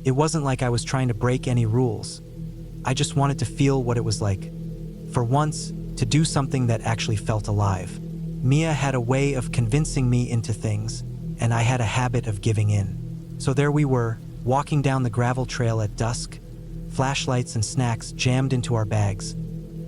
It wasn't like I was trying to break any rules. I just wanted to feel what it was like. For once, to do something that actually felt alive. Mia had a way of convincing me into things, and I had a habit of giving in. So there we were, walking down the gravel trail at dusk, flashlights and snacks jammed into our bags,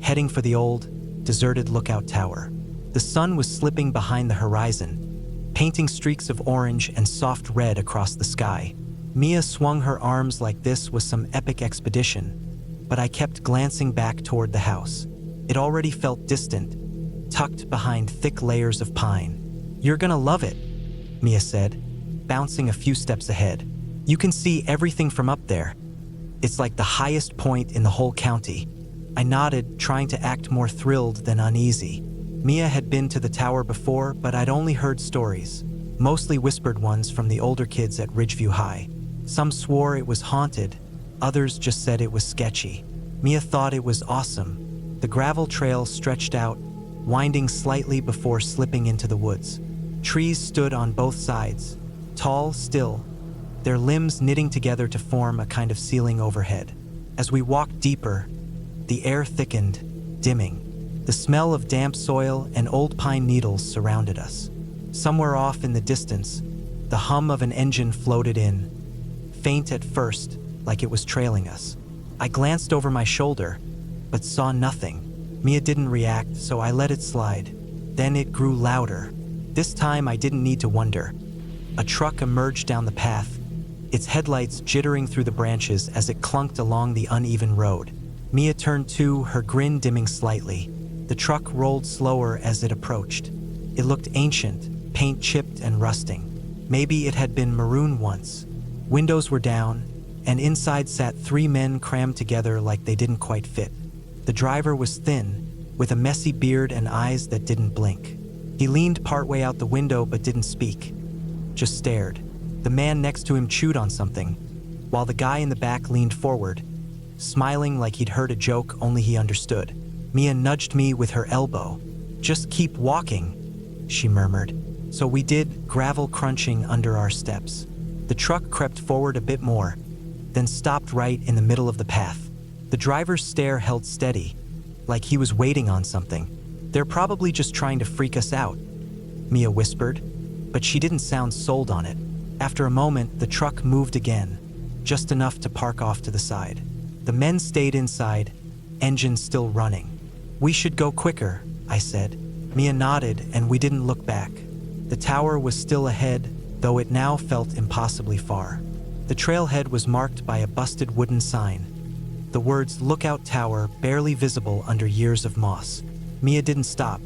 heading for the old, deserted lookout tower. The sun was slipping behind the horizon, painting streaks of orange and soft red across the sky. Mia swung her arms like this was some epic expedition, but I kept glancing back toward the house. It already felt distant, tucked behind thick layers of pine. "You're gonna love it," Mia said, bouncing a few steps ahead. "You can see everything from up there. It's like the highest point in the whole county." I nodded, trying to act more thrilled than uneasy. Mia had been to the tower before, but I'd only heard stories, mostly whispered ones from the older kids at Ridgeview High. Some swore it was haunted, others just said it was sketchy. Mia thought it was awesome. The gravel trail stretched out, winding slightly before slipping into the woods. Trees stood on both sides, tall, still, their limbs knitting together to form a kind of ceiling overhead. As we walked deeper, the air thickened, dimming. The smell of damp soil and old pine needles surrounded us. Somewhere off in the distance, the hum of an engine floated in, faint at first, like it was trailing us. I glanced over my shoulder, but saw nothing. Mia didn't react, so I let it slide. Then it grew louder. This time I didn't need to wonder. A truck emerged down the path, its headlights jittering through the branches as it clunked along the uneven road. Mia turned too, her grin dimming slightly. The truck rolled slower as it approached. It looked ancient, paint chipped and rusting. Maybe it had been maroon once. Windows were down, and inside sat 3 men crammed together like they didn't quite fit. The driver was thin, with a messy beard and eyes that didn't blink. He leaned partway out the window but didn't speak, just stared. The man next to him chewed on something, while the guy in the back leaned forward, smiling like he'd heard a joke only he understood. Mia nudged me with her elbow. "Just keep walking," she murmured. So we did, gravel crunching under our steps. The truck crept forward a bit more, then stopped right in the middle of the path. The driver's stare held steady, like he was waiting on something. "They're probably just trying to freak us out," Mia whispered, but she didn't sound sold on it. After a moment, the truck moved again, just enough to park off to the side. The men stayed inside, engine still running. "We should go quicker," I said. Mia nodded, and we didn't look back. The tower was still ahead, though it now felt impossibly far. The trailhead was marked by a busted wooden sign, the words "Lookout Tower" barely visible under years of moss. Mia didn't stop.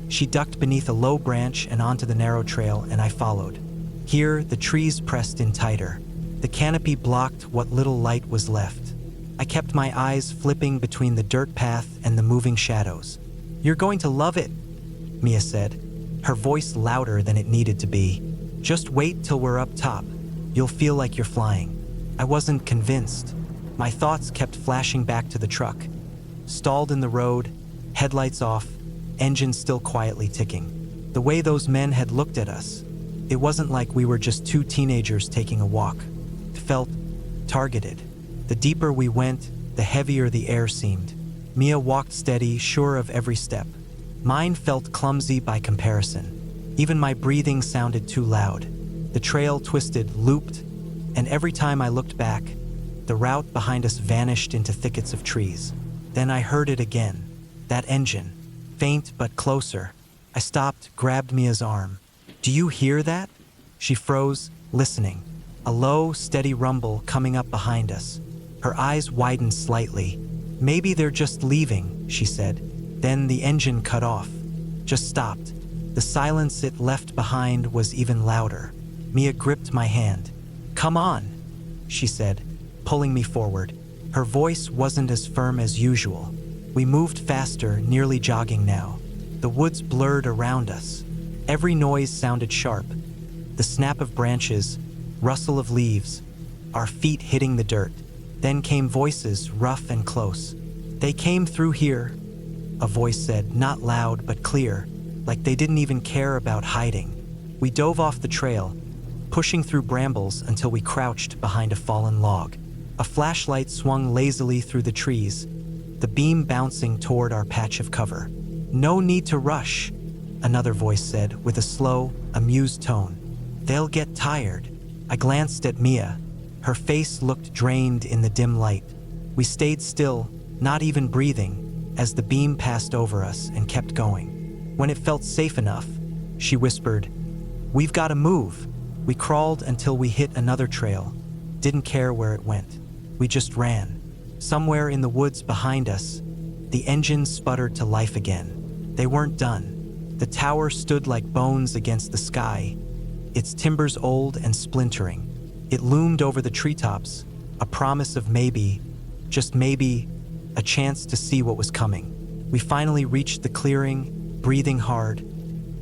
She ducked beneath a low branch and onto the narrow trail, and I followed. Here, the trees pressed in tighter. The canopy blocked what little light was left. I kept my eyes flipping between the dirt path and the moving shadows. "You're going to love it," Mia said, her voice louder than it needed to be. "Just wait till we're up top. You'll feel like you're flying." I wasn't convinced. My thoughts kept flashing back to the truck, stalled in the road, headlights off, engine still quietly ticking. The way those men had looked at us, it wasn't like we were just 2 teenagers taking a walk. It felt targeted. The deeper we went, the heavier the air seemed. Mia walked steady, sure of every step. Mine felt clumsy by comparison. Even my breathing sounded too loud. The trail twisted, looped, and every time I looked back, the route behind us vanished into thickets of trees. Then I heard it again, that engine, faint but closer. I stopped, grabbed Mia's arm. "Do you hear that?" She froze, listening. A low, steady rumble coming up behind us. Her eyes widened slightly. "Maybe they're just leaving," she said. Then the engine cut off, just stopped. The silence it left behind was even louder. Mia gripped my hand. "Come on," she said, pulling me forward. Her voice wasn't as firm as usual. We moved faster, nearly jogging now. The woods blurred around us. Every noise sounded sharp. The snap of branches, rustle of leaves, our feet hitting the dirt. Then came voices, rough and close. "They came through here," a voice said, not loud but clear, like they didn't even care about hiding. We dove off the trail, pushing through brambles until we crouched behind a fallen log. A flashlight swung lazily through the trees, the beam bouncing toward our patch of cover. "No need to rush," another voice said with a slow, amused tone. "They'll get tired." I glanced at Mia. Her face looked drained in the dim light. We stayed still, not even breathing, as the beam passed over us and kept going. When it felt safe enough, she whispered, "We've got to move." We crawled until we hit another trail. Didn't care where it went. We just ran. Somewhere in the woods behind us, the engines sputtered to life again. They weren't done. The tower stood like bones against the sky, its timbers old and splintering. It loomed over the treetops, a promise of maybe, just maybe, a chance to see what was coming. We finally reached the clearing, breathing hard,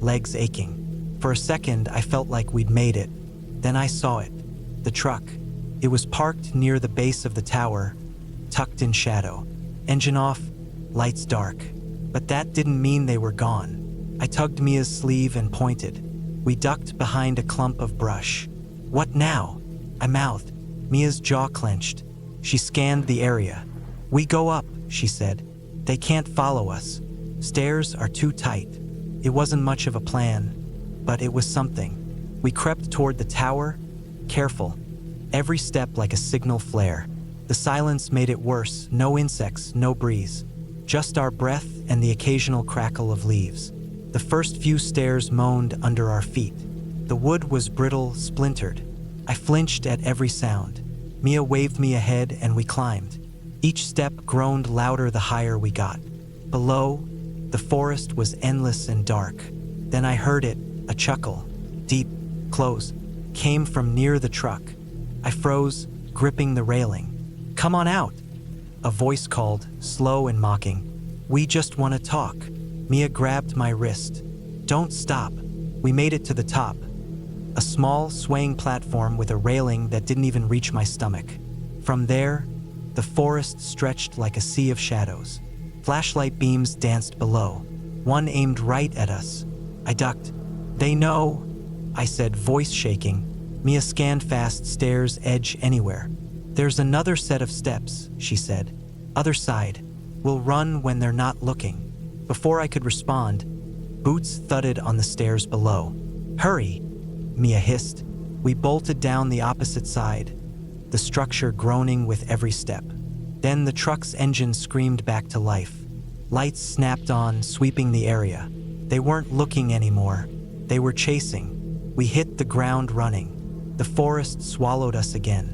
legs aching. For a second, I felt like we'd made it. Then I saw it. The truck. It was parked near the base of the tower, tucked in shadow. Engine off, lights dark. But that didn't mean they were gone. I tugged Mia's sleeve and pointed. We ducked behind a clump of brush. "What now?" I mouthed. Mia's jaw clenched. She scanned the area. "We go up," she said. "They can't follow us. Stairs are too tight." It wasn't much of a plan, but it was something. We crept toward the tower, careful, every step like a signal flare. The silence made it worse. No insects, no breeze. Just our breath and the occasional crackle of leaves. The first few stairs moaned under our feet. The wood was brittle, splintered. I flinched at every sound. Mia waved me ahead and we climbed. Each step groaned louder the higher we got. Below, the forest was endless and dark. Then I heard it, a chuckle, deep, close, came from near the truck. I froze, gripping the railing. "Come on out," a voice called, slow and mocking. "We just want to talk." Mia grabbed my wrist. "Don't stop." We made it to the top. A small, swaying platform with a railing that didn't even reach my stomach. From there, the forest stretched like a sea of shadows. Flashlight beams danced below. One aimed right at us. I ducked. "They know," I said, voice shaking. Mia scanned fast, stairs edge anywhere. "There's another set of steps," she said. "Other side. We'll run when they're not looking." Before I could respond, boots thudded on the stairs below. "Hurry," Mia hissed. We bolted down the opposite side, the structure groaning with every step. Then the truck's engine screamed back to life. Lights snapped on, sweeping the area. They weren't looking anymore. They were chasing. We hit the ground running. The forest swallowed us again.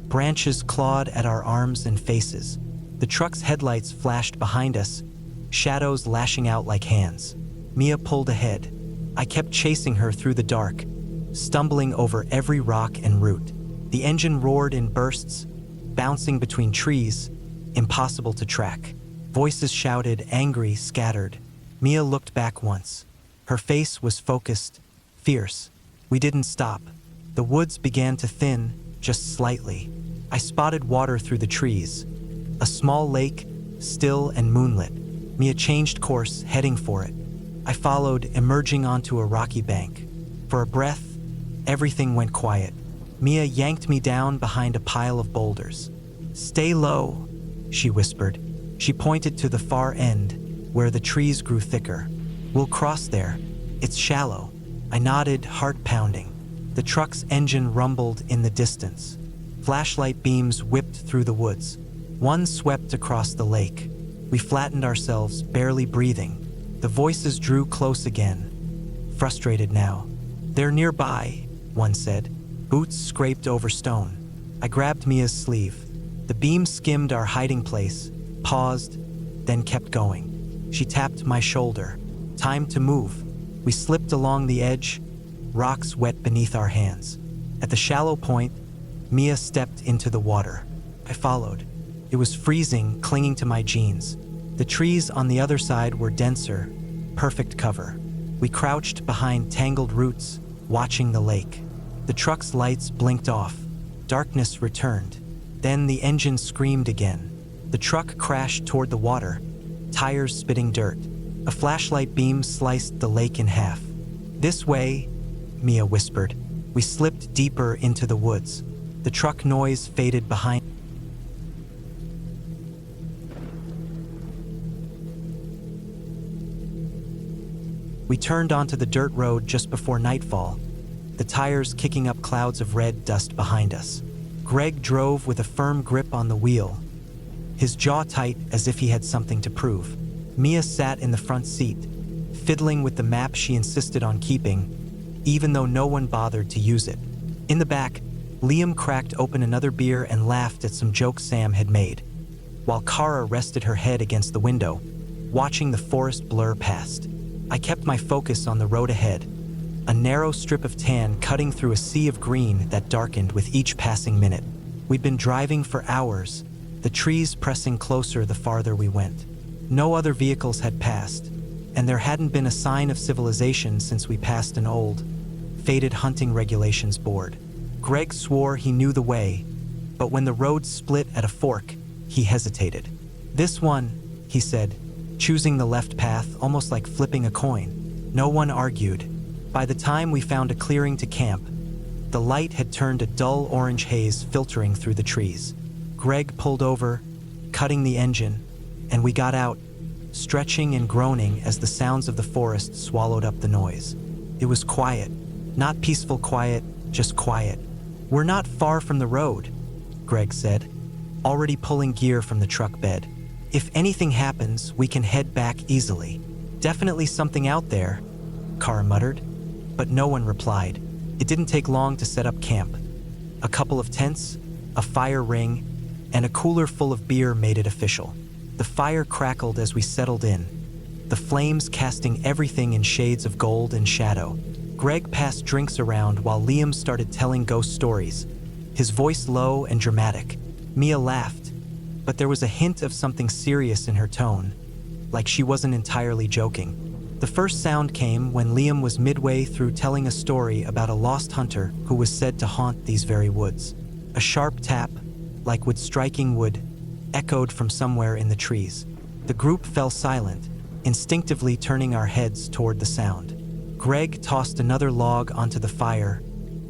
Branches clawed at our arms and faces. The truck's headlights flashed behind us, shadows lashing out like hands. Mia pulled ahead. I kept chasing her through the dark, stumbling over every rock and root. The engine roared in bursts, bouncing between trees, impossible to track. Voices shouted, angry, scattered. Mia looked back once. Her face was focused, fierce. We didn't stop. The woods began to thin, just slightly. I spotted water through the trees. A small lake, still and moonlit. Mia changed course, heading for it. I followed, emerging onto a rocky bank. For a breath, everything went quiet. Mia yanked me down behind a pile of boulders. "Stay low," she whispered. She pointed to the far end, where the trees grew thicker. "We'll cross there. It's shallow." I nodded, heart pounding. The truck's engine rumbled in the distance. Flashlight beams whipped through the woods. One swept across the lake. We flattened ourselves, barely breathing. The voices drew close again, frustrated now. "They're nearby," one said. Boots scraped over stone. I grabbed Mia's sleeve. The beam skimmed our hiding place, paused, then kept going. She tapped my shoulder. "Time to move." We slipped along the edge, rocks wet beneath our hands. At the shallow point, Mia stepped into the water. I followed. It was freezing, clinging to my jeans. The trees on the other side were denser, perfect cover. We crouched behind tangled roots, watching the lake. The truck's lights blinked off. Darkness returned. Then the engine screamed again. The truck crashed toward the water, tires spitting dirt. A flashlight beam sliced the lake in half. "This way," Mia whispered. We slipped deeper into the woods. The truck noise faded behind. We turned onto the dirt road just before nightfall, the tires kicking up clouds of red dust behind us. Greg drove with a firm grip on the wheel, his jaw tight as if he had something to prove. Mia sat in the front seat, fiddling with the map she insisted on keeping, even though no one bothered to use it. In the back, Liam cracked open another beer and laughed at some jokes Sam had made, while Kara rested her head against the window, watching the forest blur past. I kept my focus on the road ahead, a narrow strip of tan cutting through a sea of green that darkened with each passing minute. We'd been driving for hours, the trees pressing closer the farther we went. No other vehicles had passed, and there hadn't been a sign of civilization since we passed an old, faded hunting regulations board. Greg swore he knew the way, but when the road split at a fork, he hesitated. "This one," he said, choosing the left path almost like flipping a coin. No one argued. By the time we found a clearing to camp, the light had turned a dull orange haze filtering through the trees. Greg pulled over, cutting the engine, and we got out, stretching and groaning as the sounds of the forest swallowed up the noise. It was quiet, not peaceful quiet, just quiet. "We're not far from the road," Greg said, already pulling gear from the truck bed. "If anything happens, we can head back easily." "Definitely something out there," Kara muttered, but no one replied. It didn't take long to set up camp. A couple of tents, a fire ring, and a cooler full of beer made it official. The fire crackled as we settled in, the flames casting everything in shades of gold and shadow. Greg passed drinks around while Liam started telling ghost stories, his voice low and dramatic. Mia laughed, but there was a hint of something serious in her tone, like she wasn't entirely joking. The first sound came when Liam was midway through telling a story about a lost hunter who was said to haunt these very woods. A sharp tap, like wood striking wood, echoed from somewhere in the trees. The group fell silent, instinctively turning our heads toward the sound. Greg tossed another log onto the fire,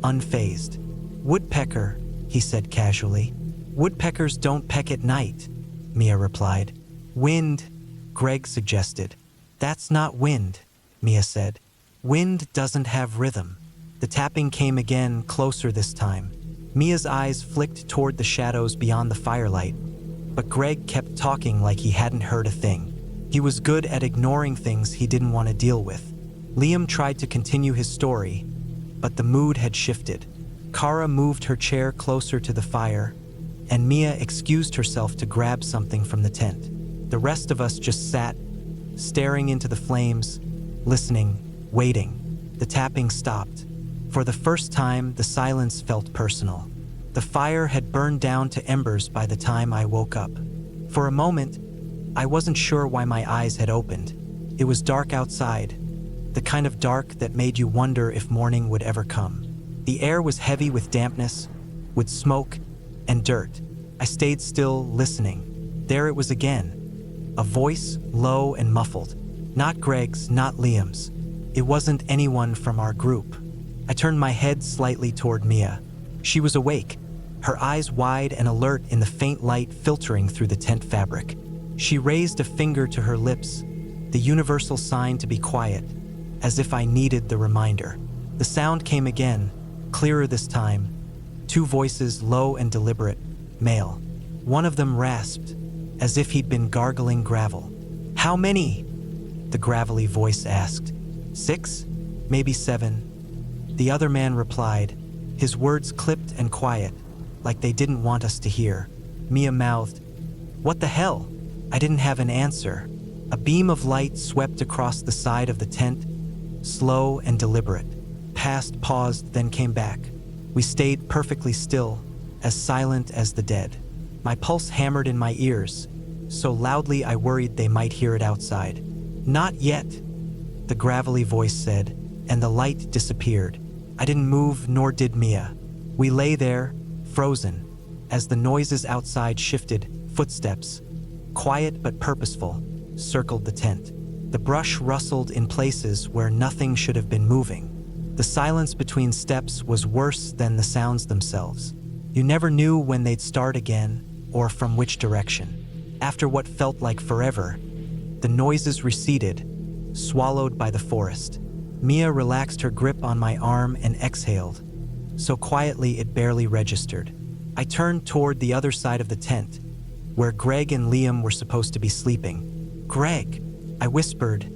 unfazed. "Woodpecker," he said casually. "Woodpeckers don't peck at night," Mia replied. "Wind," Greg suggested. "That's not wind," Mia said. "Wind doesn't have rhythm." The tapping came again, closer this time. Mia's eyes flicked toward the shadows beyond the firelight, but Greg kept talking like he hadn't heard a thing. He was good at ignoring things he didn't want to deal with. Liam tried to continue his story, but the mood had shifted. Kara moved her chair closer to the fire, and Mia excused herself to grab something from the tent. The rest of us just sat, staring into the flames, listening, waiting. The tapping stopped. For the first time, the silence felt personal. The fire had burned down to embers by the time I woke up. For a moment, I wasn't sure why my eyes had opened. It was dark outside, the kind of dark that made you wonder if morning would ever come. The air was heavy with dampness, with smoke and dirt. I stayed still, listening. There it was again. A voice, low and muffled. Not Greg's, not Liam's. It wasn't anyone from our group. I turned my head slightly toward Mia. She was awake, her eyes wide and alert in the faint light filtering through the tent fabric. She raised a finger to her lips, the universal sign to be quiet, as if I needed the reminder. The sound came again, clearer this time. Two voices, low and deliberate, male. One of them rasped, as if he'd been gargling gravel. "How many?" the gravelly voice asked. "6? Maybe 7. The other man replied, his words clipped and quiet, like they didn't want us to hear. Mia mouthed, "What the hell?" I didn't have an answer. A beam of light swept across the side of the tent, slow and deliberate. Passed, paused, then came back. We stayed perfectly still, as silent as the dead. My pulse hammered in my ears, so loudly I worried they might hear it outside. "Not yet," the gravelly voice said, and the light disappeared. I didn't move, nor did Mia. We lay there, frozen, as the noises outside shifted. Footsteps, quiet but purposeful, circled the tent. The brush rustled in places where nothing should have been moving. The silence between steps was worse than the sounds themselves. You never knew when they'd start again or from which direction. After what felt like forever, the noises receded, swallowed by the forest. Mia relaxed her grip on my arm and exhaled, so quietly it barely registered. I turned toward the other side of the tent, where Greg and Liam were supposed to be sleeping. "Greg," I whispered,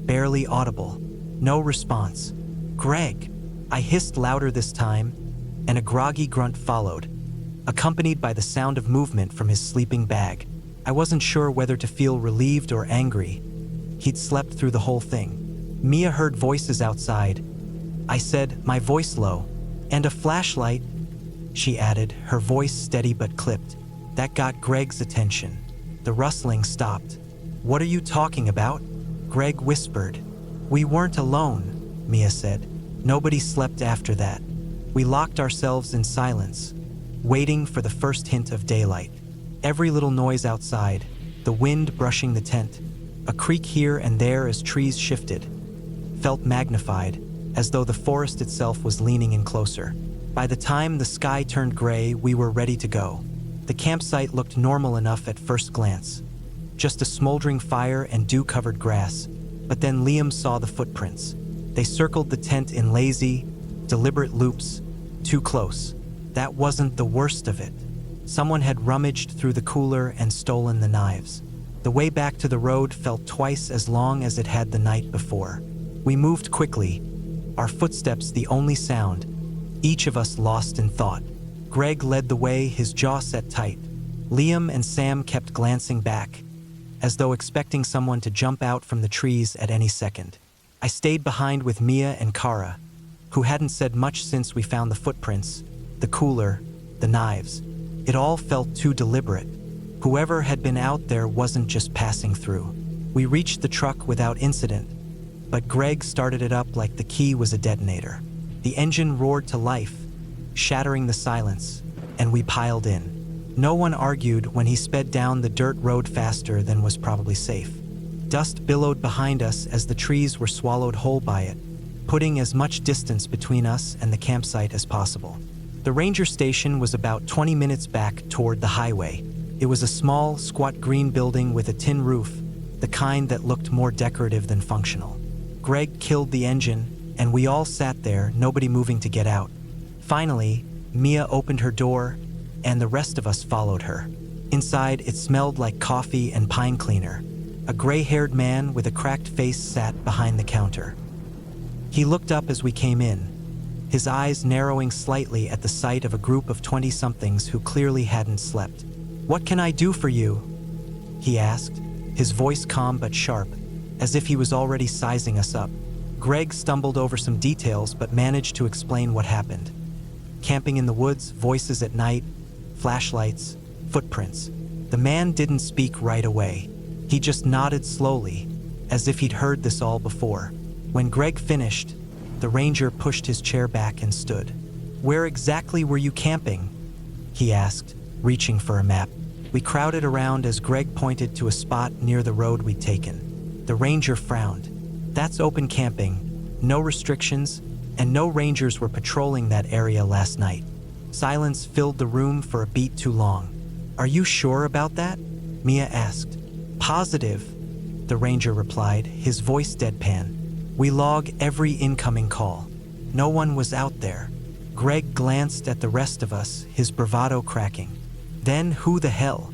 barely audible. No response. "Greg," I hissed louder this time, and a groggy grunt followed, accompanied by the sound of movement from his sleeping bag. I wasn't sure whether to feel relieved or angry. He'd slept through the whole thing. Mia heard voices outside. I said, my voice low. "And a flashlight," she added, her voice steady but clipped. That got Greg's attention. The rustling stopped. "What are you talking about?" Greg whispered. "We weren't alone," Mia said. "Nobody slept after that." We locked ourselves in silence, waiting for the first hint of daylight. Every little noise outside, the wind brushing the tent, a creak here and there as trees shifted, felt magnified, as though the forest itself was leaning in closer. By the time the sky turned gray, we were ready to go. The campsite looked normal enough at first glance, just a smoldering fire and dew-covered grass. But then Liam saw the footprints. They circled the tent in lazy, deliberate loops, too close. That wasn't the worst of it. Someone had rummaged through the cooler and stolen the knives. The way back to the road felt twice as long as it had the night before. We moved quickly, our footsteps the only sound, each of us lost in thought. Greg led the way, his jaw set tight. Liam and Sam kept glancing back, as though expecting someone to jump out from the trees at any second. I stayed behind with Mia and Kara, who hadn't said much since we found the footprints, the cooler, the knives. It all felt too deliberate. Whoever had been out there wasn't just passing through. We reached the truck without incident, but Greg started it up like the key was a detonator. The engine roared to life, shattering the silence, and we piled in. No one argued when he sped down the dirt road faster than was probably safe. Dust billowed behind us as the trees were swallowed whole by it, putting as much distance between us and the campsite as possible. The ranger station was about 20 minutes back toward the highway. It was a small, squat green building with a tin roof, the kind that looked more decorative than functional. Greg killed the engine, and we all sat there, nobody moving to get out. Finally, Mia opened her door, and the rest of us followed her. Inside, it smelled like coffee and pine cleaner. A gray-haired man with a cracked face sat behind the counter. He looked up as we came in, his eyes narrowing slightly at the sight of a group of 20-somethings who clearly hadn't slept. "What can I do for you?" he asked, his voice calm but sharp, as if he was already sizing us up. Greg stumbled over some details but managed to explain what happened. Camping in the woods, voices at night, flashlights, footprints. The man didn't speak right away. He just nodded slowly, as if he'd heard this all before. When Greg finished, the ranger pushed his chair back and stood. "Where exactly were you camping?" he asked, reaching for a map. We crowded around as Greg pointed to a spot near the road we'd taken. The ranger frowned. "That's open camping, no restrictions, and no rangers were patrolling that area last night." Silence filled the room for a beat too long. "Are you sure about that?" Mia asked. "Positive," the ranger replied, his voice deadpan. "We log every incoming call. No one was out there." Greg glanced at the rest of us, his bravado cracking. "Then who the hell?"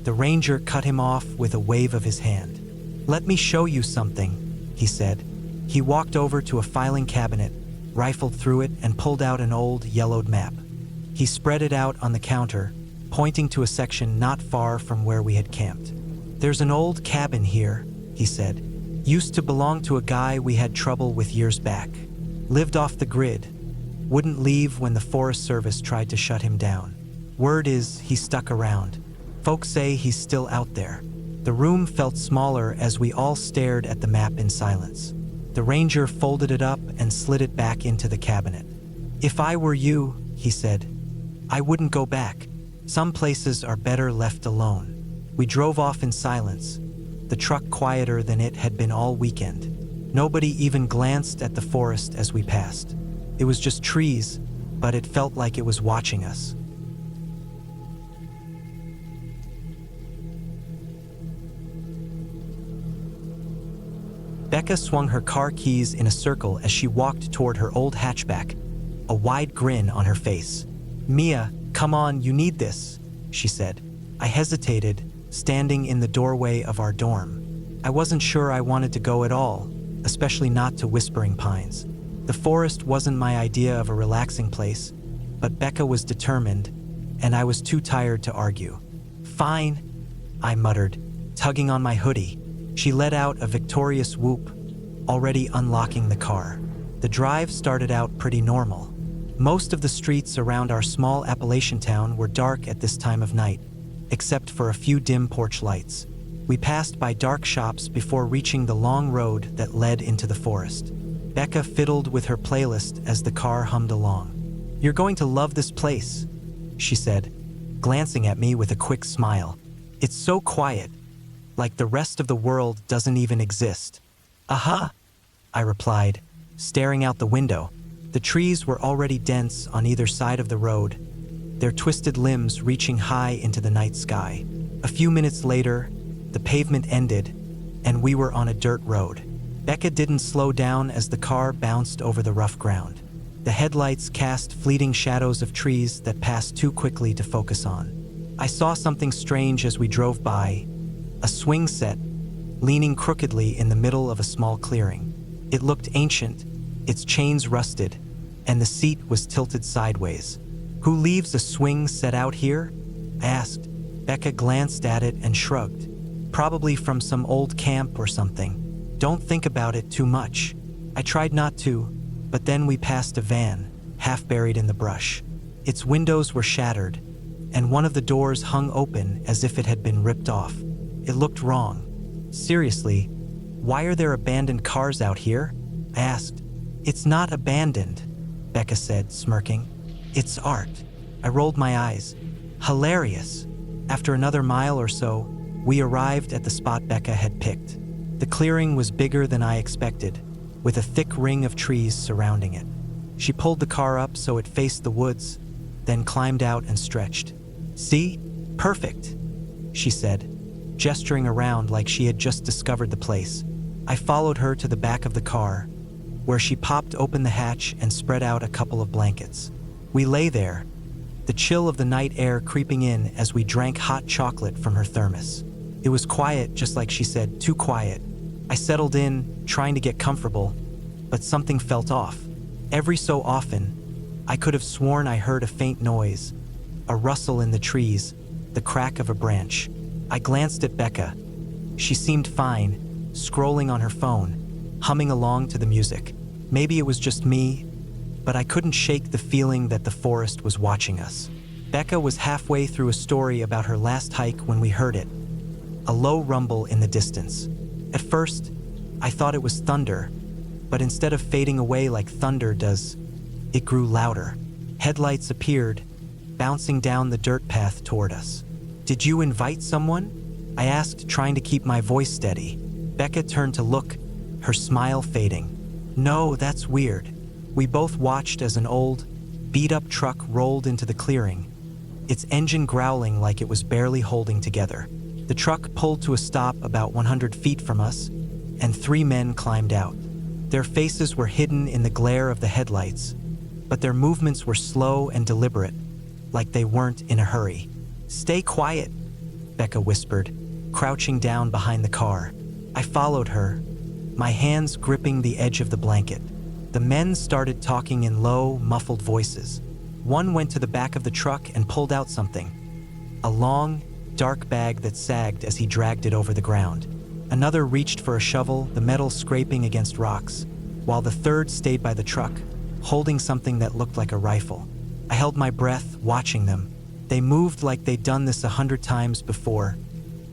The ranger cut him off with a wave of his hand. "Let me show you something," he said. He walked over to a filing cabinet, rifled through it, and pulled out an old, yellowed map. He spread it out on the counter, pointing to a section not far from where we had camped. "There's an old cabin here," he said. "Used to belong to a guy we had trouble with years back. Lived off the grid. Wouldn't leave when the Forest Service tried to shut him down. Word is he stuck around. Folks say he's still out there." The room felt smaller as we all stared at the map in silence. The ranger folded it up and slid it back into the cabinet. "If I were you," he said, "I wouldn't go back. Some places are better left alone." We drove off in silence, the truck quieter than it had been all weekend. Nobody even glanced at the forest as we passed. It was just trees, but it felt like it was watching us. Becca swung her car keys in a circle as she walked toward her old hatchback, a wide grin on her face. "Mia, come on, you need this," she said. I hesitated, standing in the doorway of our dorm. I wasn't sure I wanted to go at all, especially not to Whispering Pines. The forest wasn't my idea of a relaxing place, but Becca was determined, and I was too tired to argue. "Fine," I muttered, tugging on my hoodie. She let out a victorious whoop, already unlocking the car. The drive started out pretty normal. Most of the streets around our small Appalachian town were dark at this time of night, except for a few dim porch lights. We passed by dark shops before reaching the long road that led into the forest. Becca fiddled with her playlist as the car hummed along. "You're going to love this place," she said, glancing at me with a quick smile. "It's so quiet, like the rest of the world doesn't even exist." "Aha," I replied, staring out the window. The trees were already dense on either side of the road, their twisted limbs reaching high into the night sky. A few minutes later, the pavement ended, and we were on a dirt road. Becca didn't slow down as the car bounced over the rough ground. The headlights cast fleeting shadows of trees that passed too quickly to focus on. I saw something strange as we drove by, a swing set, leaning crookedly in the middle of a small clearing. It looked ancient, its chains rusted, and the seat was tilted sideways. "Who leaves a swing set out here?" I asked. Becca glanced at it and shrugged. "Probably from some old camp or something. Don't think about it too much." I tried not to, but then we passed a van, half buried in the brush. Its windows were shattered, and one of the doors hung open as if it had been ripped off. It looked wrong. "Seriously, why are there abandoned cars out here?" I asked. "It's not abandoned," Becca said, smirking. "It's art." I rolled my eyes. "Hilarious." After another mile or so, we arrived at the spot Becca had picked. The clearing was bigger than I expected, with a thick ring of trees surrounding it. She pulled the car up so it faced the woods, then climbed out and stretched. "See? Perfect," she said, gesturing around like she had just discovered the place. I followed her to the back of the car, where she popped open the hatch and spread out a couple of blankets. We lay there, the chill of the night air creeping in as we drank hot chocolate from her thermos. It was quiet, just like she said, too quiet. I settled in, trying to get comfortable, but something felt off. Every so often, I could have sworn I heard a faint noise, a rustle in the trees, the crack of a branch. I glanced at Becca. She seemed fine, scrolling on her phone, humming along to the music. Maybe it was just me, but I couldn't shake the feeling that the forest was watching us. Becca was halfway through a story about her last hike when we heard it, a low rumble in the distance. At first, I thought it was thunder, but instead of fading away like thunder does, it grew louder. Headlights appeared, bouncing down the dirt path toward us. "Did you invite someone?" I asked, trying to keep my voice steady. Becca turned to look, her smile fading. "No, that's weird." We both watched as an old, beat-up truck rolled into the clearing, its engine growling like it was barely holding together. The truck pulled to a stop about 100 feet from us, and 3 men climbed out. Their faces were hidden in the glare of the headlights, but their movements were slow and deliberate, like they weren't in a hurry. "Stay quiet," Becca whispered, crouching down behind the car. I followed her, my hands gripping the edge of the blanket. The men started talking in low, muffled voices. One went to the back of the truck and pulled out something, a long, dark bag that sagged as he dragged it over the ground. Another reached for a shovel, the metal scraping against rocks, while the third stayed by the truck, holding something that looked like a rifle. I held my breath, watching them. They moved like they'd done this 100 times before,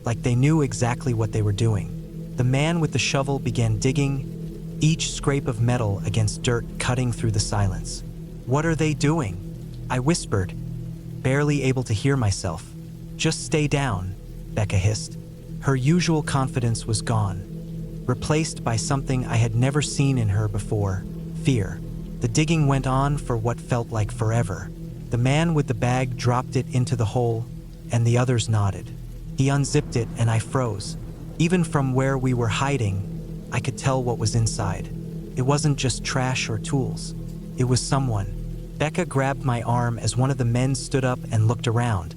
like they knew exactly what they were doing. The man with the shovel began digging, each scrape of metal against dirt cutting through the silence. "What are they doing?" I whispered, barely able to hear myself. "Just stay down," Becca hissed. Her usual confidence was gone. replaced by something I had never seen in her before: fear. The digging went on for what felt like forever. The man with the bag dropped it into the hole, and the others nodded. He unzipped it, and I froze. Even from where we were hiding, I could tell what was inside. It wasn't just trash or tools. It was someone. Becca grabbed my arm as one of the men stood up and looked around,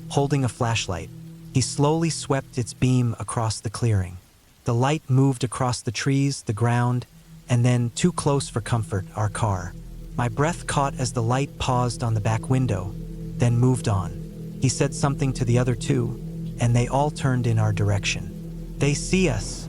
holding a flashlight. He slowly swept its beam across the clearing. The light moved across the trees, the ground, and then, too close for comfort, our car. My breath caught as the light paused on the back window, then moved on. He said something to the other two, and they all turned in our direction. "They see us,"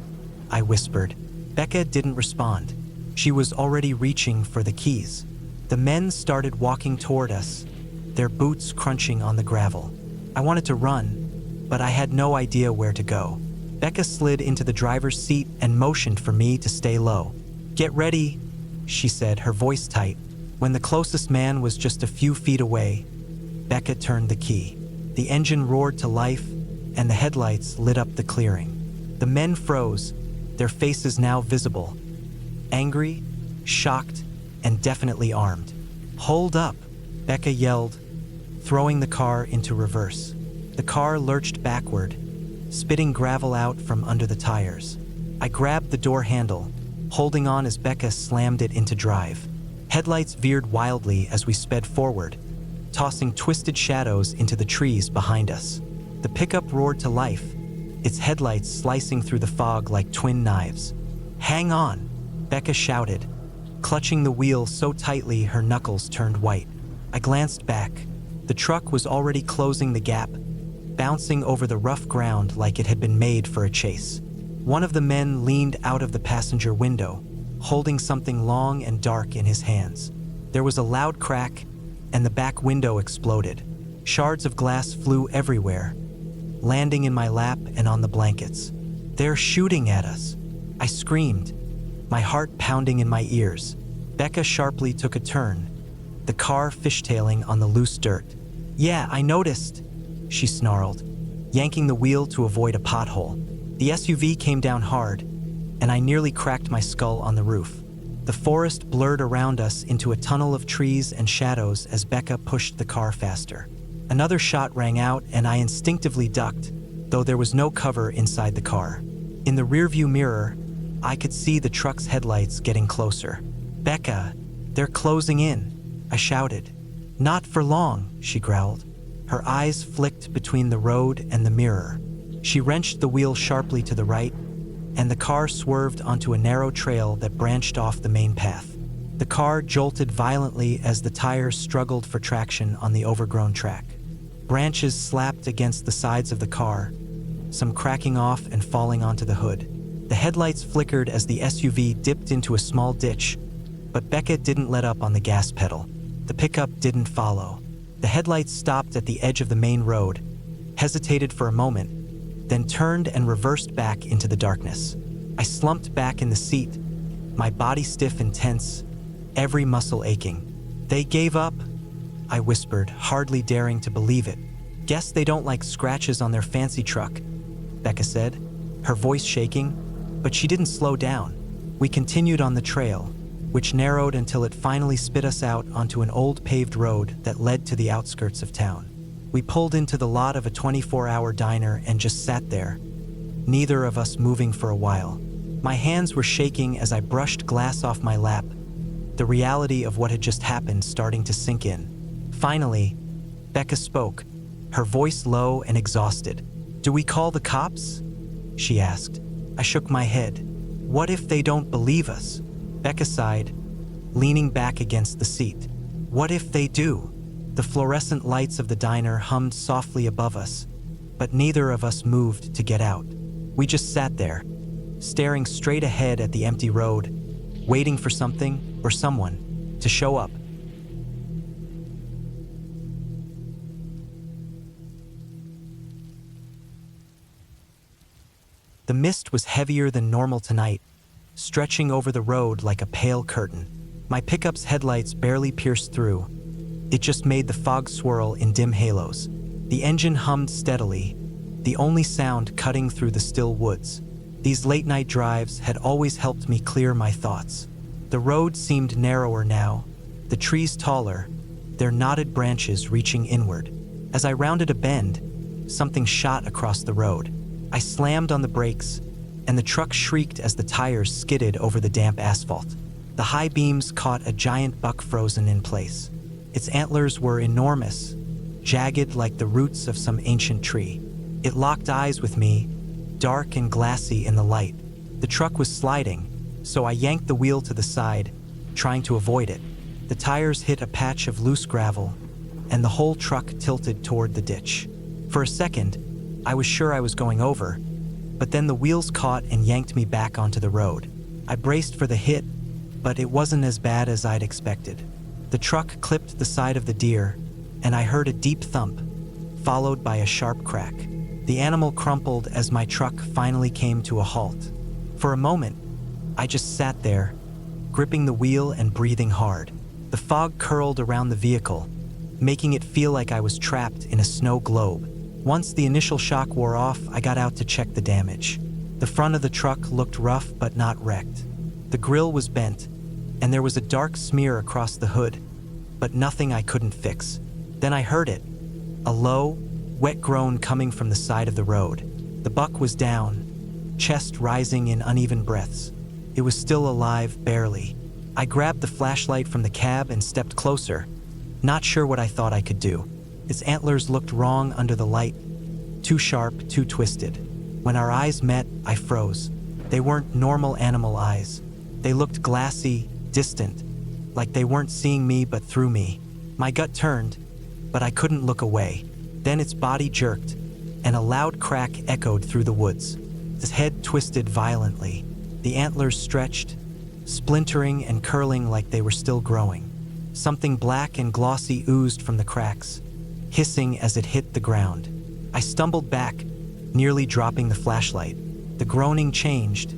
I whispered. Becca didn't respond. She was already reaching for the keys. The men started walking toward us, their boots crunching on the gravel. I wanted to run, but I had no idea where to go. Becca slid into the driver's seat and motioned for me to stay low. "Get ready," she said, her voice tight. When the closest man was just a few feet away, Becca turned the key. The engine roared to life, and the headlights lit up the clearing. The men froze, their faces now visible. Angry, shocked, and definitely armed. "Hold up," Becca yelled, throwing the car into reverse. The car lurched backward, spitting gravel out from under the tires. I grabbed the door handle, holding on as Becca slammed it into drive. Headlights veered wildly as we sped forward, tossing twisted shadows into the trees behind us. The pickup roared to life, its headlights slicing through the fog like twin knives. "Hang on," Becca shouted, clutching the wheel so tightly her knuckles turned white. I glanced back. The truck was already closing the gap, bouncing over the rough ground like it had been made for a chase. One of the men leaned out of the passenger window, holding something long and dark in his hands. There was a loud crack, and the back window exploded. Shards of glass flew everywhere, landing in my lap and on the blankets. "They're shooting at us," I screamed, my heart pounding in my ears. Becca sharply took a turn, the car fishtailing on the loose dirt. "Yeah, I noticed," she snarled, yanking the wheel to avoid a pothole. The SUV came down hard, and I nearly cracked my skull on the roof. The forest blurred around us into a tunnel of trees and shadows as Becca pushed the car faster. Another shot rang out, and I instinctively ducked, though there was no cover inside the car. In the rearview mirror, I could see the truck's headlights getting closer. "Becca, they're closing in," I shouted. "Not for long," she growled. Her eyes flicked between the road and the mirror. She wrenched the wheel sharply to the right, and the car swerved onto a narrow trail that branched off the main path. The car jolted violently as the tires struggled for traction on the overgrown track. Branches slapped against the sides of the car, some cracking off and falling onto the hood. The headlights flickered as the SUV dipped into a small ditch, but Becca didn't let up on the gas pedal. The pickup didn't follow. The headlights stopped at the edge of the main road, hesitated for a moment, then turned and reversed back into the darkness. I slumped back in the seat, my body stiff and tense, every muscle aching. "They gave up," I whispered, hardly daring to believe it. "Guess they don't like scratches on their fancy truck," Becca said, her voice shaking, but she didn't slow down. We continued on the trail, which narrowed until it finally spit us out onto an old paved road that led to the outskirts of town. We pulled into the lot of a 24-hour diner and just sat there, neither of us moving for a while. My hands were shaking as I brushed glass off my lap, the reality of what had just happened starting to sink in. Finally, Becca spoke, her voice low and exhausted. "Do we call the cops?" she asked. I shook my head. "What if they don't believe us?" Becca sighed, leaning back against the seat. "What if they do?" The fluorescent lights of the diner hummed softly above us, but neither of us moved to get out. We just sat there, staring straight ahead at the empty road, waiting for something or someone to show up. The mist was heavier than normal tonight, stretching over the road like a pale curtain. My pickup's headlights barely pierced through. It just made the fog swirl in dim halos. The engine hummed steadily, the only sound cutting through the still woods. These late-night drives had always helped me clear my thoughts. The road seemed narrower now, the trees taller, their knotted branches reaching inward. As I rounded a bend, something shot across the road. I slammed on the brakes, and the truck shrieked as the tires skidded over the damp asphalt. The high beams caught a giant buck frozen in place. Its antlers were enormous, jagged like the roots of some ancient tree. It locked eyes with me, dark and glassy in the light. The truck was sliding, so I yanked the wheel to the side, trying to avoid it. The tires hit a patch of loose gravel, and the whole truck tilted toward the ditch. For a second, I was sure I was going over, but then the wheels caught and yanked me back onto the road. I braced for the hit, but it wasn't as bad as I'd expected. The truck clipped the side of the deer, and I heard a deep thump, followed by a sharp crack. The animal crumpled as my truck finally came to a halt. For a moment, I just sat there, gripping the wheel and breathing hard. The fog curled around the vehicle, making it feel like I was trapped in a snow globe. Once the initial shock wore off, I got out to check the damage. The front of the truck looked rough but not wrecked. The grille was bent, and there was a dark smear across the hood, but nothing I couldn't fix. Then I heard it, a low, wet groan coming from the side of the road. The buck was down, chest rising in uneven breaths. It was still alive, barely. I grabbed the flashlight from the cab and stepped closer, not sure what I thought I could do. Its antlers looked wrong under the light, too sharp, too twisted. When our eyes met, I froze. They weren't normal animal eyes. They looked glassy, distant, like they weren't seeing me but through me. My gut turned, but I couldn't look away. Then its body jerked, and a loud crack echoed through the woods. Its head twisted violently. The antlers stretched, splintering and curling like they were still growing. Something black and glossy oozed from the cracks, hissing as it hit the ground. I stumbled back, nearly dropping the flashlight. The groaning changed,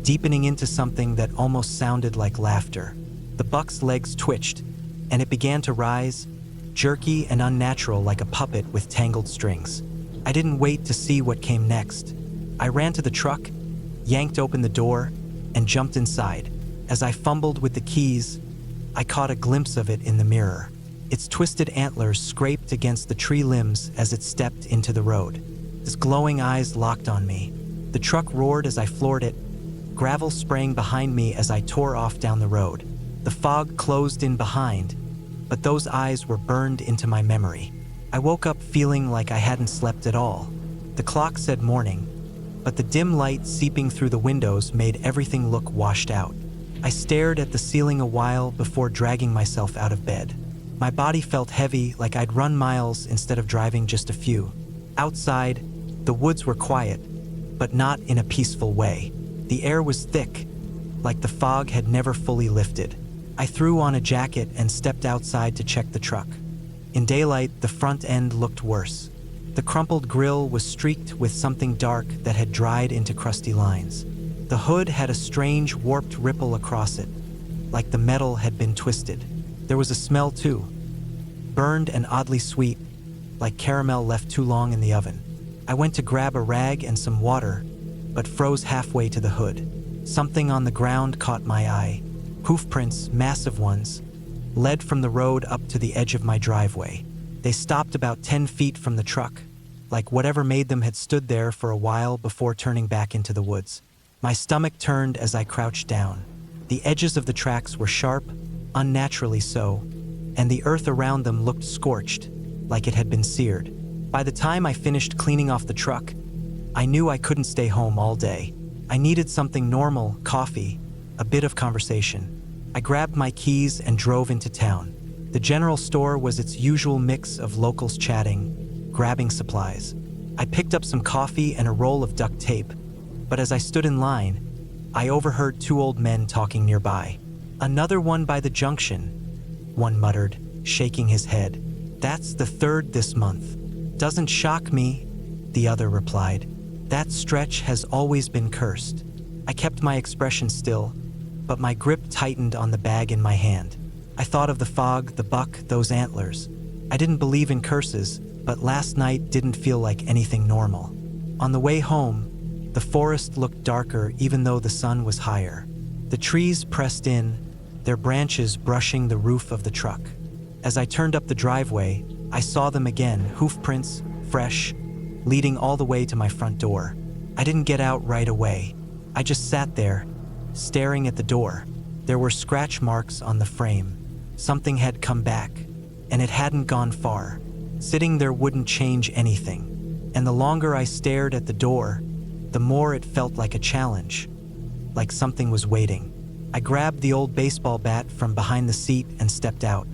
deepening into something that almost sounded like laughter. The buck's legs twitched, and it began to rise, jerky and unnatural like a puppet with tangled strings. I didn't wait to see what came next. I ran to the truck, yanked open the door, and jumped inside. As I fumbled with the keys, I caught a glimpse of it in the mirror. Its twisted antlers scraped against the tree limbs as it stepped into the road. Its glowing eyes locked on me. The truck roared as I floored it, gravel spraying behind me as I tore off down the road. The fog closed in behind, but those eyes were burned into my memory. I woke up feeling like I hadn't slept at all. The clock said morning, but the dim light seeping through the windows made everything look washed out. I stared at the ceiling a while before dragging myself out of bed. My body felt heavy, like I'd run miles instead of driving just a few. Outside, the woods were quiet, but not in a peaceful way. The air was thick, like the fog had never fully lifted. I threw on a jacket and stepped outside to check the truck. In daylight, the front end looked worse. The crumpled grille was streaked with something dark that had dried into crusty lines. The hood had a strange, warped ripple across it, like the metal had been twisted. There was a smell too, burned and oddly sweet, like caramel left too long in the oven. I went to grab a rag and some water, but froze halfway to the hood. Something on the ground caught my eye. Hoof prints, massive ones, led from the road up to the edge of my driveway. They stopped about 10 feet from the truck, like whatever made them had stood there for a while before turning back into the woods. My stomach turned as I crouched down. The edges of the tracks were sharp, unnaturally so, and the earth around them looked scorched, like it had been seared. By the time I finished cleaning off the truck, I knew I couldn't stay home all day. I needed something normal, coffee, a bit of conversation. I grabbed my keys and drove into town. The general store was its usual mix of locals chatting, grabbing supplies. I picked up some coffee and a roll of duct tape, but as I stood in line, I overheard two old men talking nearby. "Another one by the junction," one muttered, shaking his head. "That's the third this month." "Doesn't shock me," the other replied. "That stretch has always been cursed." I kept my expression still, but my grip tightened on the bag in my hand. I thought of the fog, the buck, those antlers. I didn't believe in curses, but last night didn't feel like anything normal. On the way home, The forest looked darker even though the sun was higher. The trees pressed in, their branches brushing the roof of the truck. As I turned up the driveway, I saw them again, hoof prints, fresh, leading all the way to my front door. I didn't get out right away. I just sat there, staring at the door. There were scratch marks on the frame. Something had come back, and it hadn't gone far. Sitting there wouldn't change anything. And the longer I stared at the door, the more it felt like a challenge, like something was waiting. I grabbed the old baseball bat from behind the seat and stepped out.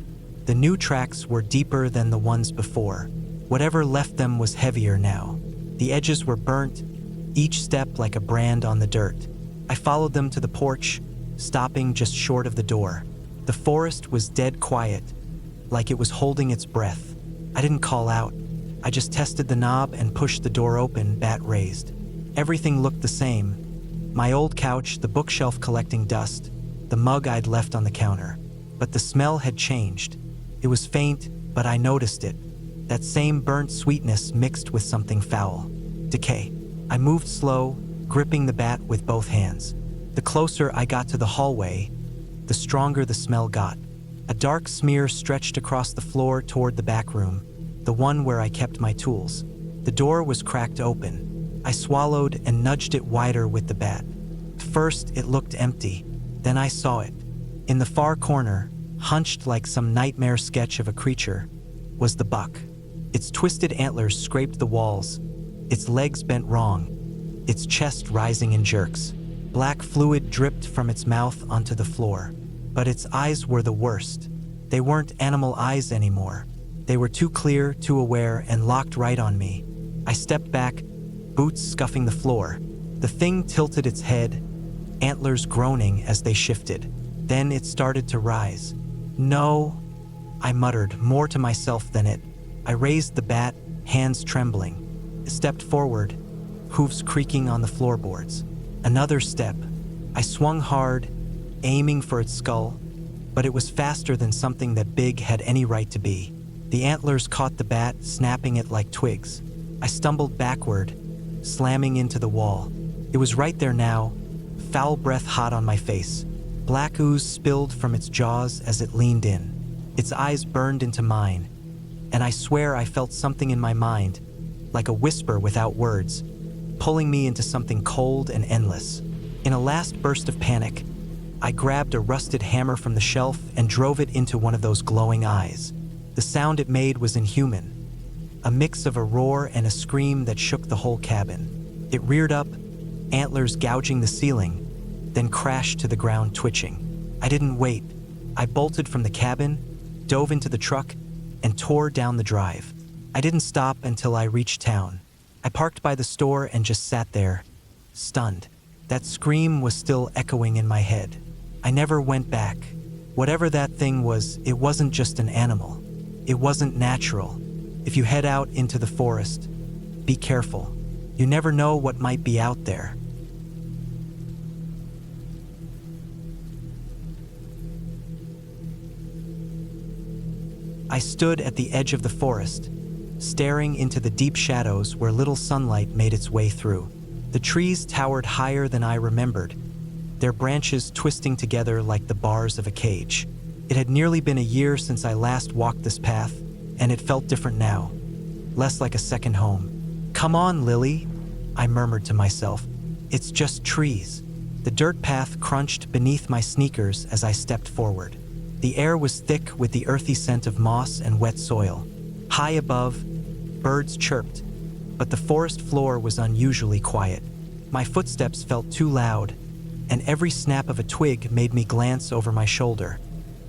The new tracks were deeper than the ones before. Whatever left them was heavier now. The edges were burnt, each step like a brand on the dirt. I followed them to the porch, stopping just short of the door. The forest was dead quiet, like it was holding its breath. I didn't call out. I just tested the knob and pushed the door open, bat raised. Everything looked the same. My old couch, the bookshelf collecting dust, the mug I'd left on the counter. But the smell had changed. It was faint, but I noticed it. That same burnt sweetness mixed with something foul. Decay. I moved slow, gripping the bat with both hands. The closer I got to the hallway, the stronger the smell got. A dark smear stretched across the floor toward the back room, the one where I kept my tools. The door was cracked open. I swallowed and nudged it wider with the bat. First, it looked empty. Then I saw it. In the far corner, hunched like some nightmare sketch of a creature, was the buck. Its twisted antlers scraped the walls, its legs bent wrong, its chest rising in jerks. Black fluid dripped from its mouth onto the floor. But its eyes were the worst. They weren't animal eyes anymore. They were too clear, too aware, and locked right on me. I stepped back, boots scuffing the floor. The thing tilted its head, antlers groaning as they shifted. Then it started to rise. No, I muttered, more to myself than it. I raised the bat, hands trembling. I stepped forward, hooves creaking on the floorboards. Another step. I swung hard, aiming for its skull, but it was faster than something that big had any right to be. The antlers caught the bat, snapping it like twigs. I stumbled backward, slamming into the wall. It was right there now, foul breath hot on my face. Black ooze spilled from its jaws as it leaned in. Its eyes burned into mine, and I swear I felt something in my mind, like a whisper without words, pulling me into something cold and endless. In a last burst of panic, I grabbed a rusted hammer from the shelf and drove it into one of those glowing eyes. The sound it made was inhuman, a mix of a roar and a scream that shook the whole cabin. It reared up, antlers gouging the ceiling, then crashed to the ground, twitching. I didn't wait. I bolted from the cabin, dove into the truck, and tore down the drive. I didn't stop until I reached town. I parked by the store and just sat there, stunned. That scream was still echoing in my head. I never went back. Whatever that thing was, it wasn't just an animal. It wasn't natural. If you head out into the forest, be careful. You never know what might be out there. I stood at the edge of the forest, staring into the deep shadows where little sunlight made its way through. The trees towered higher than I remembered, their branches twisting together like the bars of a cage. It had nearly been a year since I last walked this path, and it felt different now, less like a second home. "Come on, Lily," I murmured to myself. "It's just trees." The dirt path crunched beneath my sneakers as I stepped forward. The air was thick with the earthy scent of moss and wet soil. High above, birds chirped, but the forest floor was unusually quiet. My footsteps felt too loud, and every snap of a twig made me glance over my shoulder,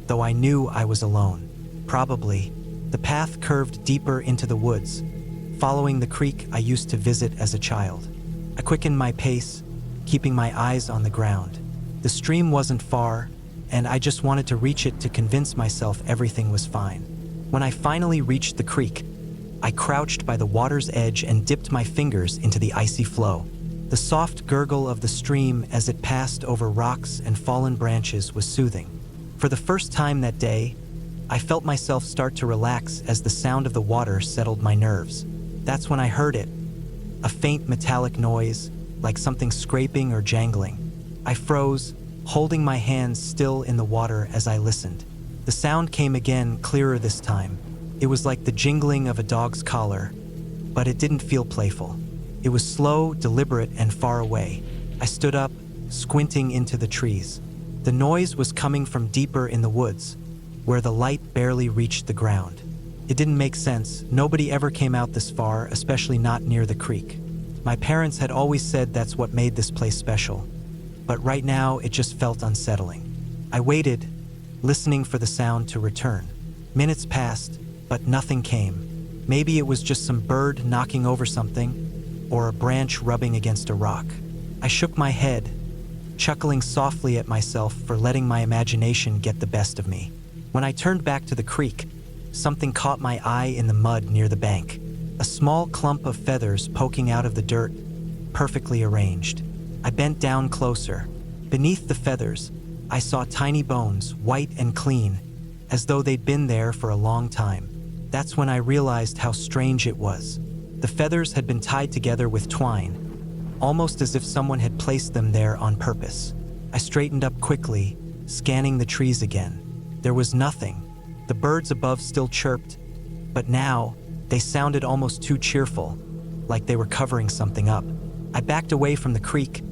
though I knew I was alone. Probably. The path curved deeper into the woods, following the creek I used to visit as a child. I quickened my pace, keeping my eyes on the ground. The stream wasn't far, and I just wanted to reach it to convince myself everything was fine. When I finally reached the creek, I crouched by the water's edge and dipped my fingers into the icy flow. The soft gurgle of the stream as it passed over rocks and fallen branches was soothing. For the first time that day, I felt myself start to relax as the sound of the water settled my nerves. That's when I heard it, a faint metallic noise, like something scraping or jangling. I froze, holding my hands still in the water as I listened. The sound came again, clearer this time. It was like the jingling of a dog's collar, but it didn't feel playful. It was slow, deliberate, and far away. I stood up, squinting into the trees. The noise was coming from deeper in the woods, where the light barely reached the ground. It didn't make sense. Nobody ever came out this far, especially not near the creek. My parents had always said that's what made this place special, but right now it just felt unsettling. I waited, listening for the sound to return. Minutes passed, but nothing came. Maybe it was just some bird knocking over something, or a branch rubbing against a rock. I shook my head, chuckling softly at myself for letting my imagination get the best of me. When I turned back to the creek, something caught my eye in the mud near the bank. A small clump of feathers poking out of the dirt, perfectly arranged. I bent down closer. Beneath the feathers, I saw tiny bones, white and clean, as though they'd been there for a long time. That's when I realized how strange it was. The feathers had been tied together with twine, almost as if someone had placed them there on purpose. I straightened up quickly, scanning the trees again. There was nothing. The birds above still chirped, but now they sounded almost too cheerful, like they were covering something up. I backed away from the creek,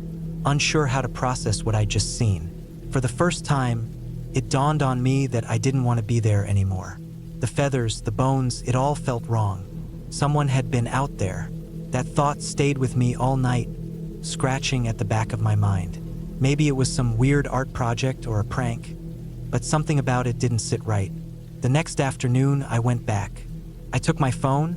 unsure how to process what I'd just seen. For the first time, it dawned on me that I didn't want to be there anymore. The feathers, the bones, it all felt wrong. Someone had been out there. That thought stayed with me all night, scratching at the back of my mind. Maybe it was some weird art project or a prank, but something about it didn't sit right. The next afternoon, I went back. I took my phone,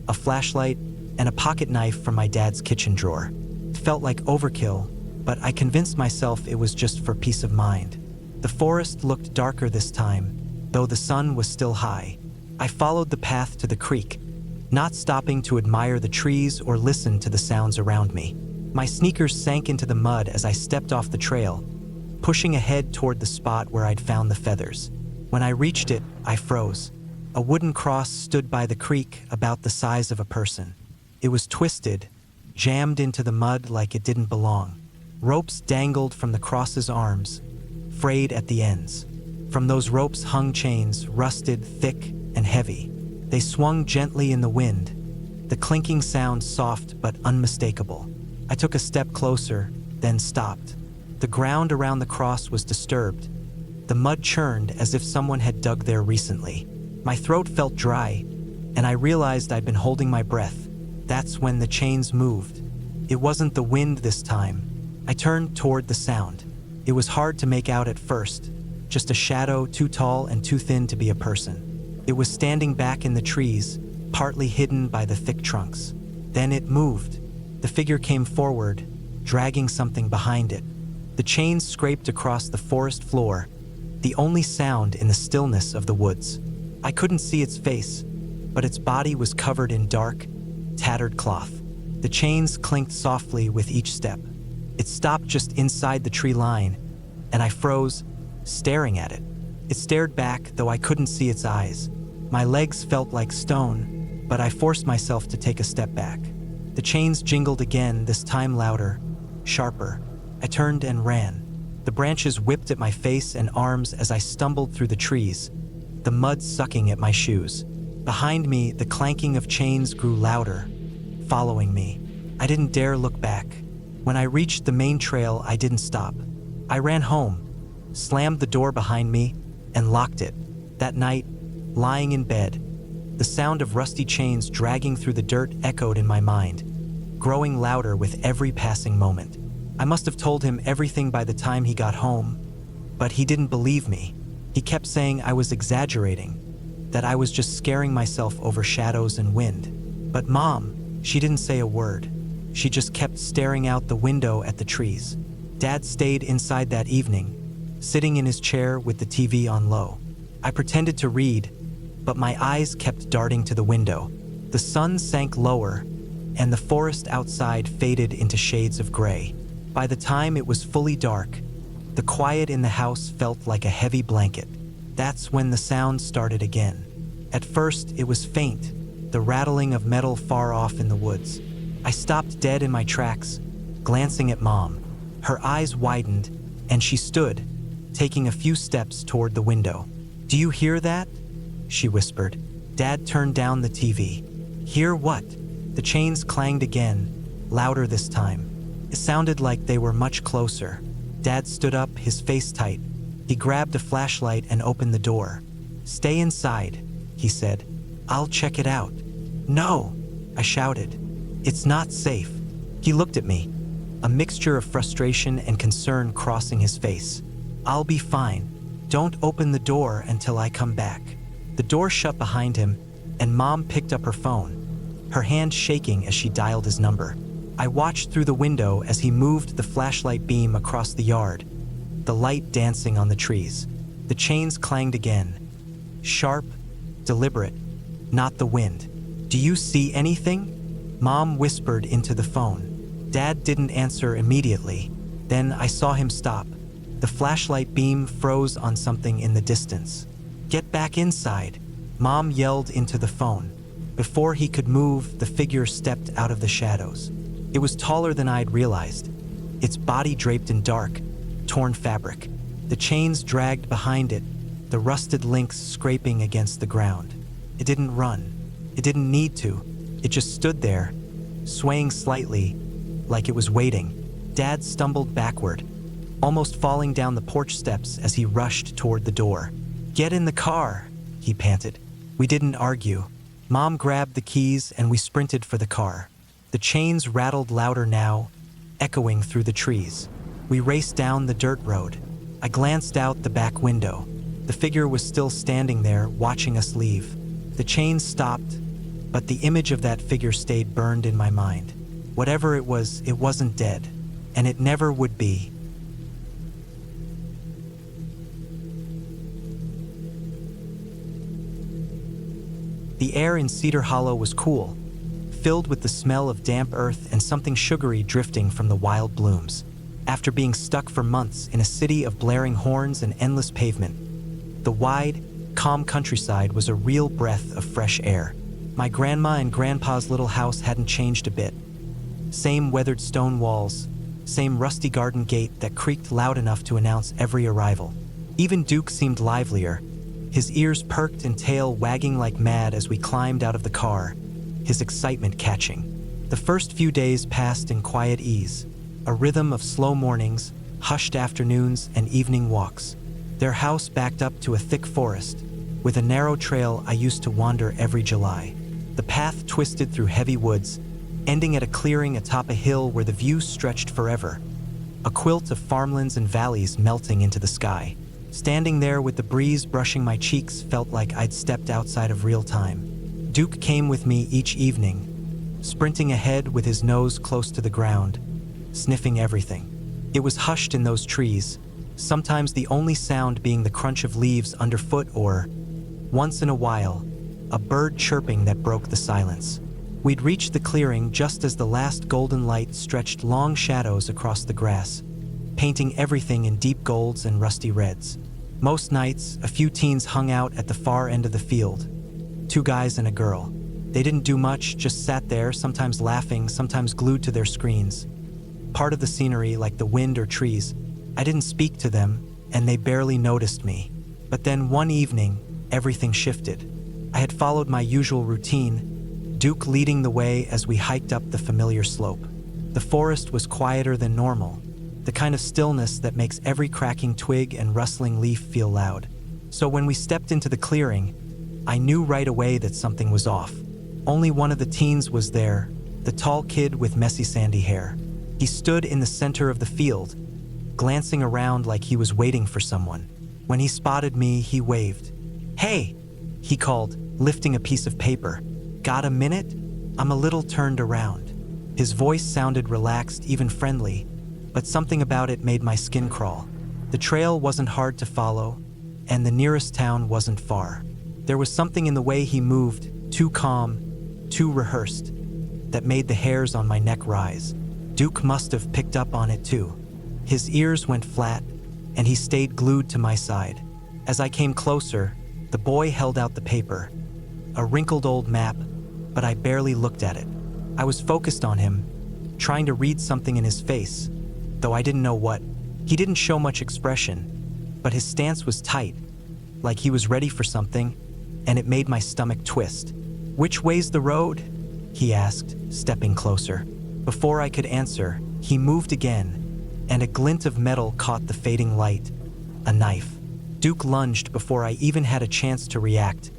a flashlight, and a pocket knife from my dad's kitchen drawer. It felt like overkill, but I convinced myself it was just for peace of mind. The forest looked darker this time, though the sun was still high. I followed the path to the creek, not stopping to admire the trees or listen to the sounds around me. My sneakers sank into the mud as I stepped off the trail, pushing ahead toward the spot where I'd found the feathers. When I reached it, I froze. A wooden cross stood by the creek about the size of a person. It was twisted, jammed into the mud like it didn't belong. Ropes dangled from the cross's arms, frayed at the ends. From those ropes hung chains, rusted, thick, and heavy. They swung gently in the wind, the clinking sound soft but unmistakable. I took a step closer, then stopped. The ground around the cross was disturbed. The mud churned as if someone had dug there recently. My throat felt dry, and I realized I'd been holding my breath. That's when the chains moved. It wasn't the wind this time. I turned toward the sound. It was hard to make out at first, just a shadow too tall and too thin to be a person. It was standing back in the trees, partly hidden by the thick trunks. Then it moved. The figure came forward, dragging something behind it. The chains scraped across the forest floor, the only sound in the stillness of the woods. I couldn't see its face, but its body was covered in dark, tattered cloth. The chains clinked softly with each step. It stopped just inside the tree line, and I froze, staring at it. It stared back, though I couldn't see its eyes. My legs felt like stone, but I forced myself to take a step back. The chains jingled again, this time louder, sharper. I turned and ran. The branches whipped at my face and arms as I stumbled through the trees, the mud sucking at my shoes. Behind me, the clanking of chains grew louder, following me. I didn't dare look back. When I reached the main trail, I didn't stop. I ran home, slammed the door behind me, and locked it. That night, lying in bed, the sound of rusty chains dragging through the dirt echoed in my mind, growing louder with every passing moment. I must have told him everything by the time he got home, but he didn't believe me. He kept saying I was exaggerating, that I was just scaring myself over shadows and wind. But Mom, she didn't say a word. She just kept staring out the window at the trees. Dad stayed inside that evening, sitting in his chair with the TV on low. I pretended to read, but my eyes kept darting to the window. The sun sank lower, and the forest outside faded into shades of gray. By the time it was fully dark, the quiet in the house felt like a heavy blanket. That's when the sound started again. At first, it was faint, the rattling of metal far off in the woods. I stopped dead in my tracks, glancing at Mom. Her eyes widened, and she stood, taking a few steps toward the window. "Do you hear that?" she whispered. Dad turned down the TV. "Hear what?" The chains clanged again, louder this time. It sounded like they were much closer. Dad stood up, his face tight. He grabbed a flashlight and opened the door. "Stay inside," he said. "I'll check it out." "No," I shouted. "It's not safe." He looked at me, a mixture of frustration and concern crossing his face. "I'll be fine. Don't open the door until I come back." The door shut behind him, and Mom picked up her phone, her hand shaking as she dialed his number. I watched through the window as he moved the flashlight beam across the yard, the light dancing on the trees. The chains clanged again. Sharp, deliberate, not the wind. "Do you see anything?" Mom whispered into the phone. Dad didn't answer immediately. Then I saw him stop. The flashlight beam froze on something in the distance. "Get back inside," Mom yelled into the phone. Before he could move, the figure stepped out of the shadows. It was taller than I'd realized, its body draped in dark, torn fabric. The chains dragged behind it, the rusted links scraping against the ground. It didn't run. It didn't need to. It just stood there, swaying slightly, like it was waiting. Dad stumbled backward, almost falling down the porch steps as he rushed toward the door. "Get in the car," he panted. We didn't argue. Mom grabbed the keys and we sprinted for the car. The chains rattled louder now, echoing through the trees. We raced down the dirt road. I glanced out the back window. The figure was still standing there, watching us leave. The chains stopped, but the image of that figure stayed burned in my mind. Whatever it was, it wasn't dead, and it never would be. The air in Cedar Hollow was cool, filled with the smell of damp earth and something sugary drifting from the wild blooms. After being stuck for months in a city of blaring horns and endless pavement, the wide, calm countryside was a real breath of fresh air. My grandma and grandpa's little house hadn't changed a bit. Same weathered stone walls, same rusty garden gate that creaked loud enough to announce every arrival. Even Duke seemed livelier, his ears perked and tail wagging like mad as we climbed out of the car, his excitement catching. The first few days passed in quiet ease, a rhythm of slow mornings, hushed afternoons, and evening walks. Their house backed up to a thick forest, with a narrow trail I used to wander every July. The path twisted through heavy woods, ending at a clearing atop a hill where the view stretched forever, a quilt of farmlands and valleys melting into the sky. Standing there with the breeze brushing my cheeks felt like I'd stepped outside of real time. Duke came with me each evening, sprinting ahead with his nose close to the ground, sniffing everything. It was hushed in those trees, sometimes the only sound being the crunch of leaves underfoot or, once in a while, a bird chirping that broke the silence. We'd reached the clearing just as the last golden light stretched long shadows across the grass, painting everything in deep golds and rusty reds. Most nights, a few teens hung out at the far end of the field, 2 guys and a girl. They didn't do much, just sat there, sometimes laughing, sometimes glued to their screens. Part of the scenery, like the wind or trees. I didn't speak to them, and they barely noticed me. But then one evening, everything shifted. I had followed my usual routine, Duke leading the way as we hiked up the familiar slope. The forest was quieter than normal, the kind of stillness that makes every cracking twig and rustling leaf feel loud. So when we stepped into the clearing, I knew right away that something was off. Only one of the teens was there, the tall kid with messy sandy hair. He stood in the center of the field, glancing around like he was waiting for someone. When he spotted me, he waved. "Hey," he called, lifting a piece of paper. "Got a minute?" I'm a little turned around. His voice sounded relaxed, even friendly, but something about it made my skin crawl. The trail wasn't hard to follow, and the nearest town wasn't far. There was something in the way he moved, too calm, too rehearsed, that made the hairs on my neck rise. Duke must have picked up on it too. His ears went flat, and he stayed glued to my side. As I came closer, the boy held out the paper, a wrinkled old map, but I barely looked at it. I was focused on him, trying to read something in his face, though I didn't know what. He didn't show much expression, but his stance was tight, like he was ready for something, and it made my stomach twist. "Which way's the road?" he asked, stepping closer. Before I could answer, he moved again, and a glint of metal caught the fading light. A knife. Duke lunged before I even had a chance to react,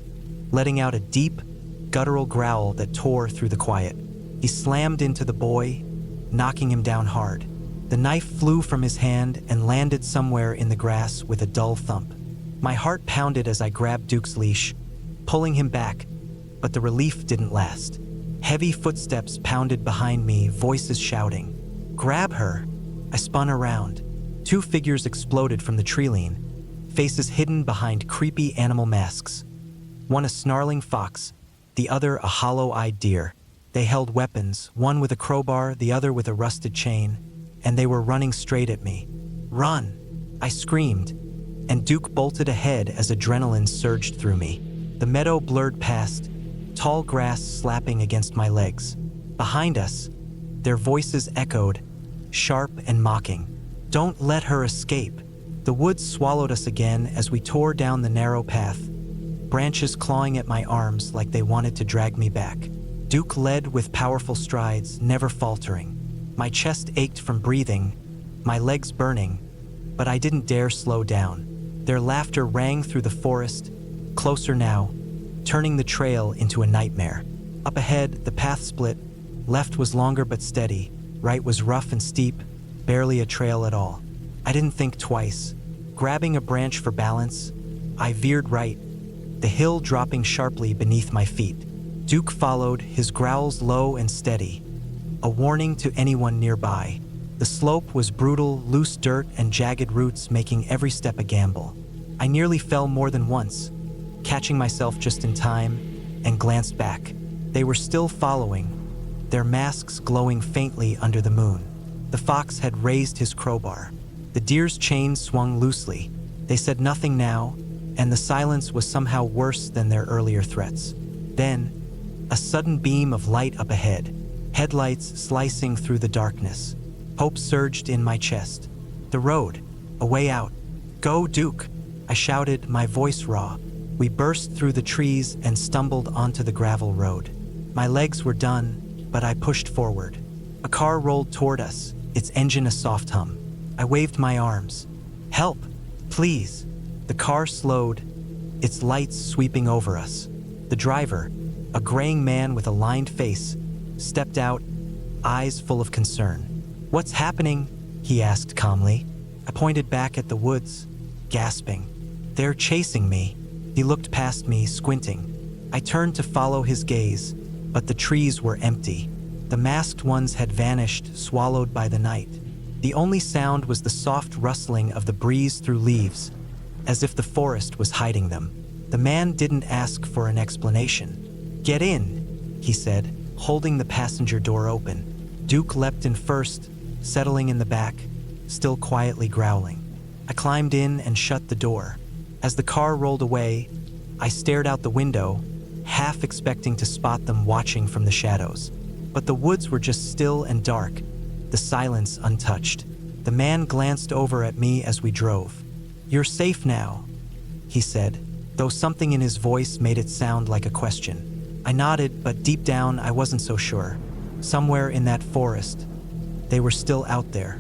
letting out a deep, guttural growl that tore through the quiet. He slammed into the boy, knocking him down hard. The knife flew from his hand and landed somewhere in the grass with a dull thump. My heart pounded as I grabbed Duke's leash, pulling him back, but the relief didn't last. Heavy footsteps pounded behind me, voices shouting, "Grab her!" I spun around. Two figures exploded from the treeline, faces hidden behind creepy animal masks. One a snarling fox, the other a hollow-eyed deer. They held weapons, one with a crowbar, the other with a rusted chain, and they were running straight at me. "Run!" I screamed, and Duke bolted ahead as adrenaline surged through me. The meadow blurred past, tall grass slapping against my legs. Behind us, their voices echoed, sharp and mocking. "Don't let her escape." The woods swallowed us again as we tore down the narrow path, branches clawing at my arms like they wanted to drag me back. Duke led with powerful strides, never faltering. My chest ached from breathing, my legs burning, but I didn't dare slow down. Their laughter rang through the forest, closer now, turning the trail into a nightmare. Up ahead, the path split. Left was longer but steady, right was rough and steep, barely a trail at all. I didn't think twice. Grabbing a branch for balance, I veered right, the hill dropping sharply beneath my feet. Duke followed, his growls low and steady, a warning to anyone nearby. The slope was brutal, loose dirt and jagged roots making every step a gamble. I nearly fell more than once, catching myself just in time, and glanced back. They were still following, their masks glowing faintly under the moon. The fox had raised his crowbar. The deer's chain swung loosely. They said nothing now, and the silence was somehow worse than their earlier threats. Then, a sudden beam of light up ahead, headlights slicing through the darkness. Hope surged in my chest. The road, a way out. "Go, Duke!" I shouted, my voice raw. We burst through the trees and stumbled onto the gravel road. My legs were done, but I pushed forward. A car rolled toward us, its engine a soft hum. I waved my arms. "Help, please!" The car slowed, its lights sweeping over us. The driver, a graying man with a lined face, stepped out, eyes full of concern. "What's happening?" he asked calmly. I pointed back at the woods, gasping. "They're chasing me." He looked past me, squinting. I turned to follow his gaze, but the trees were empty. The masked ones had vanished, swallowed by the night. The only sound was the soft rustling of the breeze through leaves, as if the forest was hiding them. The man didn't ask for an explanation. "Get in," he said, holding the passenger door open. Duke leapt in first, settling in the back, still quietly growling. I climbed in and shut the door. As the car rolled away, I stared out the window, half expecting to spot them watching from the shadows. But the woods were just still and dark, the silence untouched. The man glanced over at me as we drove. "You're safe now," he said, though something in his voice made it sound like a question. I nodded, but deep down I wasn't so sure. Somewhere in that forest, they were still out there.